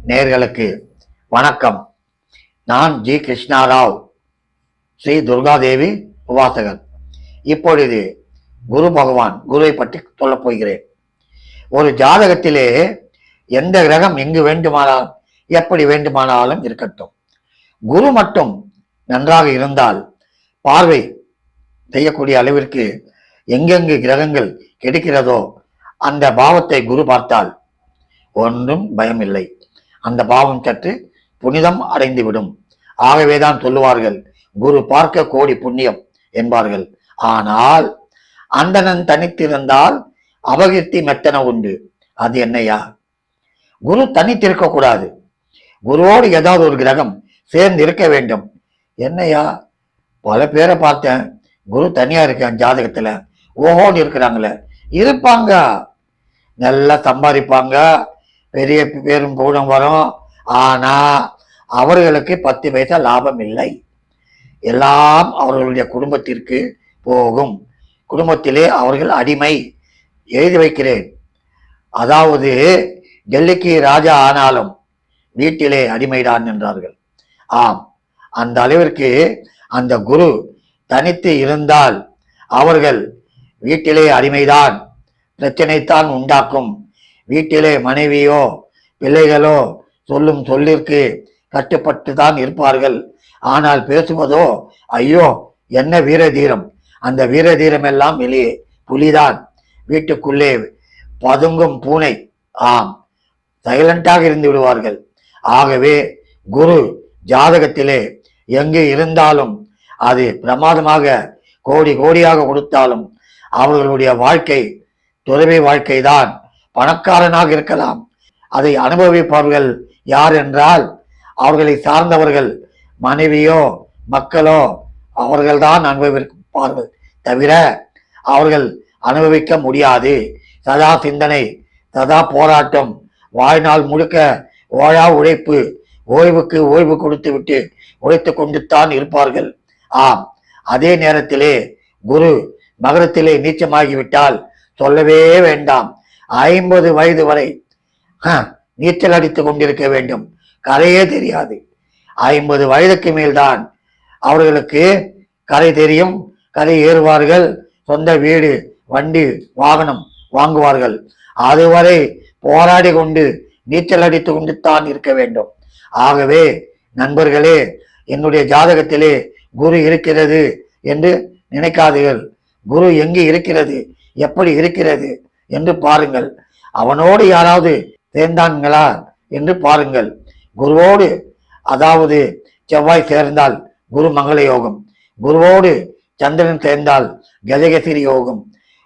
நேயர்களுக்கு வணக்கம். நான் ஜி கிருஷ்ணாராவ், ஸ்ரீ துர்காதேவி உபாசகர். இப்பொழுது குரு பகவான் குருவை பற்றி சொல்லப் போகிறேன். ஒரு ஜாதகத்திலே எந்த கிரகம் எங்கு வேண்டுமானாலும் எப்படி வேண்டுமானாலும் இருக்கட்டும், குரு மட்டும் நன்றாக இருந்தால் பார்வை செய்யக்கூடிய அளவிற்கு எங்கெங்கு கிரகங்கள் கிடைக்கிறதோ அந்த பாவத்தை குரு பார்த்தால் ஒன்றும் பயமில்லை, அந்த பாவம் சற்று புனிதம் அடைந்துவிடும். ஆகவேதான் சொல்லுவார்கள், குரு பார்க்க கோடி புண்ணியம் என்பார்கள். ஆனால் அந்தணன் தனித்திருந்தால் அபகீர்த்தி மெத்தன உண்டு. அது என்னையா? குரு தனித்திருக்க கூடாது, குருவோடு ஏதாவது ஒரு கிரகம் சேர்ந்து இருக்க வேண்டும். என்னையா, பல பேரை பார்த்தேன், குரு தனியா இருக்கேன் ஜாதகத்துல, ஓஹோன்னு இருக்கிறாங்களே. இருப்பாங்க, நல்லா சம்பாதிப்பாங்க, பெரிய பேரும் கூடம் வரும். ஆனா அவர்களுக்கு 10 பைசா லாபம் இல்லை. எல்லாம் அவர்களுடைய குடும்பத்திற்கு போகும். குடும்பத்திலே அவர்கள் அடிமை. எழுதி வைக்கிறேன். அதாவது டெல்லிக்கு ராஜா ஆனாலும் வீட்டிலே அடிமைதான் என்றார்கள். ஆம், அந்த அளவிற்கு அந்த குரு தனித்து இருந்தால் அவர்கள் வீட்டிலே அடிமைதான், பிரச்சனைத்தான் உண்டாக்கும். வீட்டிலே மனைவியோ பிள்ளைகளோ சொல்லும் சொல்லிற்கு கட்டுப்பட்டு தான் இருப்பார்கள். ஆனால் பேசுவதோ ஐயோ என்ன வீரதீரம், அந்த வீரதீரம் எல்லாம் வெளியே புலிதான், வீட்டுக்குள்ளே பதுங்கும் பூனை. ஆம், சைலண்டாக இருந்து விடுவார்கள். ஆகவே குரு ஜாதகத்திலே எங்கு இருந்தாலும் அது பிரமாதமாக கோடி கோடியாக கொடுத்தாலும் அவர்களுடைய வாழ்க்கை துறவி வாழ்க்கை தான். பணக்காரனாக இருக்கலாம், அதை அனுபவிப்பவர்கள் யார் என்றால் அவர்களை சார்ந்தவர்கள், மனைவியோ மக்களோ அவர்கள்தான் அனுபவிப்பார்கள், தவிர அவர்கள் அனுபவிக்க முடியாது. சதா சிந்தனை, சதா போராட்டம், வாழ்நாள் முழுக்க ஓயா உழைப்பு, ஓய்வுக்கு ஓய்வு கொடுத்து விட்டு உழைத்து கொண்டுத்தான் இருப்பார்கள். ஆம், அதே நேரத்திலே குரு மகரத்திலே நீச்சமாகிவிட்டால் சொல்லவே வேண்டாம். 50 வயது வரை நீச்சல் அடித்து கொண்டிருக்க வேண்டும், கரையே தெரியாது. 50 வயதுக்கு மேல்தான் அவர்களுக்கு கரை தெரியும், கரை ஏறுவார்கள், சொந்த வீடு வண்டி வாகனம் வாங்குவார்கள். அதுவரை போராடி கொண்டு நீச்சல் அடித்து கொண்டு தான் இருக்க வேண்டும். ஆகவே நண்பர்களே, என்னுடைய ஜாதகத்திலே குரு இருக்கிறது என்று நினைக்காதீர்கள். குரு எங்கு இருக்கிறது, எப்படி இருக்கிறது என்று பாருங்கள். அவனோடு யாராவது சேர்ந்தாங்களா என்று பாருங்கள். குருவோடு, அதாவது செவ்வாய் சேர்ந்தால் குரு மங்கள யோகம், குருவோடு சந்திரன் சேர்ந்தால் கஜகசிரி யோகம்,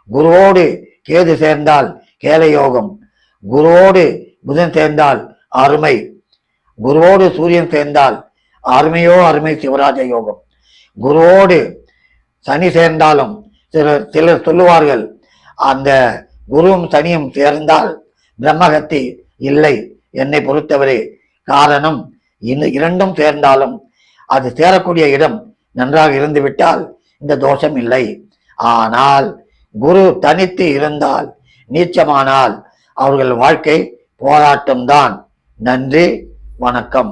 குருவோடு கேது சேர்ந்தால் கேலை யோகம், குருவோடு புதன் சேர்ந்தால் அருமை, குருவோடு சூரியன் சேர்ந்தால் அருமையோ அருமை சிவராஜ யோகம், குருவோடு சனி சேர்ந்தாலும் சிலர் சொல்லுவார்கள் அந்த குருவும் சனியும் சேர்ந்தால் பிரம்மகத்தி இல்லை. என்னை பொறுத்தவரை காரணம், இரண்டும் சேர்ந்தாலும் அது சேரக்கூடிய இடம் நன்றாக இருந்து விட்டால் இந்த தோஷம் இல்லை. ஆனால் குரு தனித்து இருந்தால், நீச்சமானால் அவர்கள் வாழ்க்கை போராட்டம்தான். நன்றி, வணக்கம்.